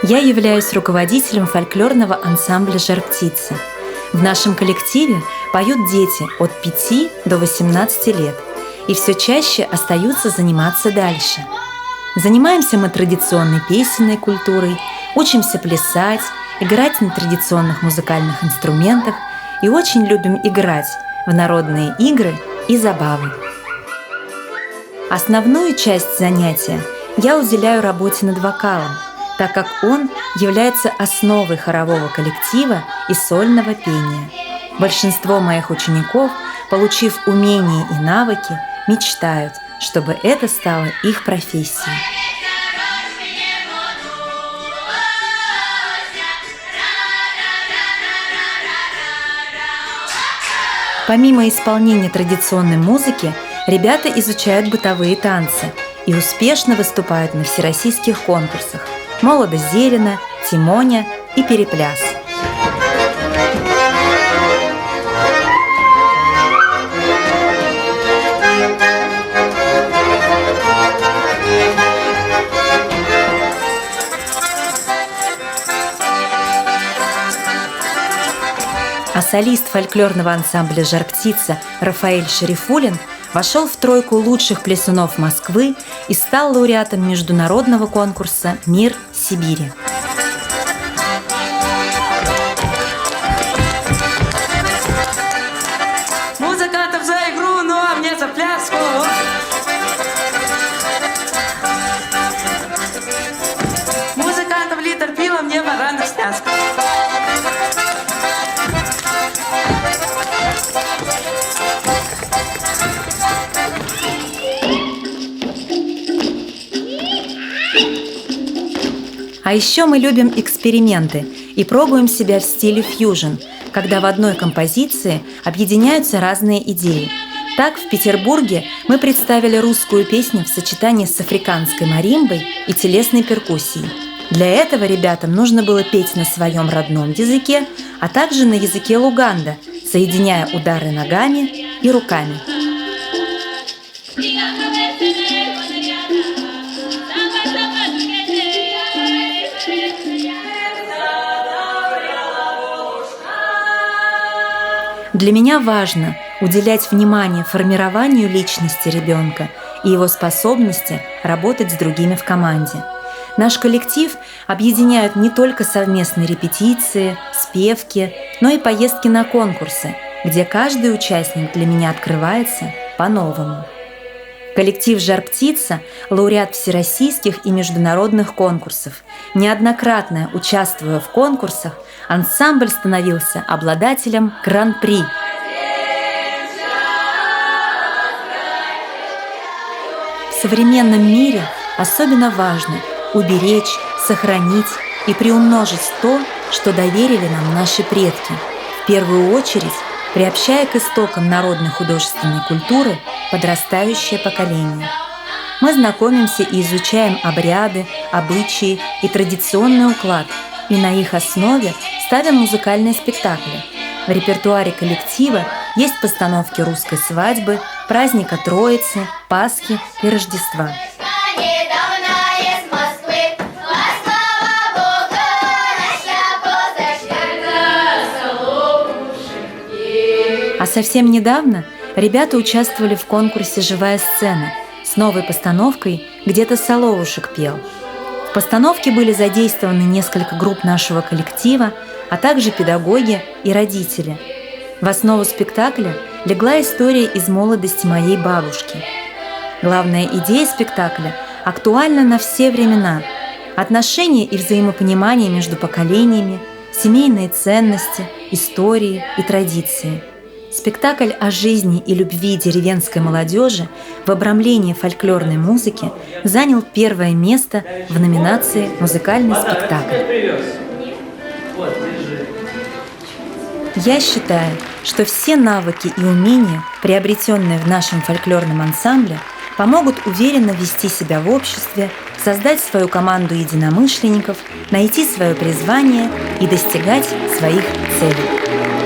Я являюсь руководителем фольклорного ансамбля «Жар-птица». В нашем коллективе поют дети от 5 до 18 лет и все чаще остаются заниматься дальше. Занимаемся мы традиционной песенной культурой, учимся плясать, играть на традиционных музыкальных инструментах и очень любим играть в народные игры и забавы. Основную часть занятия я уделяю работе над вокалом, так как он является основой хорового коллектива и сольного пения. Большинство моих учеников, получив умения и навыки, мечтают, чтобы это стало их профессией. Помимо исполнения традиционной музыки, ребята изучают бытовые танцы и успешно выступают на всероссийских конкурсах «Молодо-зелено», «Тимоня» и «Перепляс». А солист фольклорного ансамбля «Жар-птица» Рафаэль Шарифуллин вошел в тройку лучших плясунов Москвы и стал лауреатом международного конкурса «Мир Сибири». Музыкантов за игру, ну а мне за пляску. Музыкантов литр пива, мне баранов стяжку. А еще мы любим эксперименты и пробуем себя в стиле фьюжн, когда в одной композиции объединяются разные идеи. Так, в Петербурге мы представили русскую песню в сочетании с африканской маримбой и телесной перкуссией. Для этого ребятам нужно было петь на своем родном языке, а также на языке Луганда, соединяя удары ногами и руками. Для меня важно уделять внимание формированию личности ребенка и его способности работать с другими в команде. Наш коллектив объединяют не только совместные репетиции, спевки, но и поездки на конкурсы, где каждый участник для меня открывается по-новому. Коллектив «Жар-птица» – лауреат всероссийских и международных конкурсов. Неоднократно участвуя в конкурсах, ансамбль становился обладателем гран-при. В современном мире особенно важно уберечь, сохранить и приумножить то, что доверили нам наши предки, в первую очередь приобщая к истокам народной художественной культуры подрастающее поколение. Мы знакомимся и изучаем обряды, обычаи и традиционный уклад, и на их основе ставим музыкальные спектакли. В репертуаре коллектива есть постановки русской свадьбы, праздника Троицы, Пасхи и Рождества. А совсем недавно ребята участвовали в конкурсе «Живая сцена» с новой постановкой «Где-то Соловушек пел». В постановке были задействованы несколько групп нашего коллектива, а также педагоги и родители. В основу спектакля легла история из молодости моей бабушки. Главная идея спектакля актуальна на все времена. Отношения и взаимопонимание между поколениями, семейные ценности, истории и традиции. Спектакль о жизни и любви деревенской молодежи в обрамлении фольклорной музыки занял первое место в номинации «Музыкальный спектакль». Я считаю, что все навыки и умения, приобретенные в нашем фольклорном ансамбле, помогут уверенно вести себя в обществе, создать свою команду единомышленников, найти свое призвание и достигать своих целей.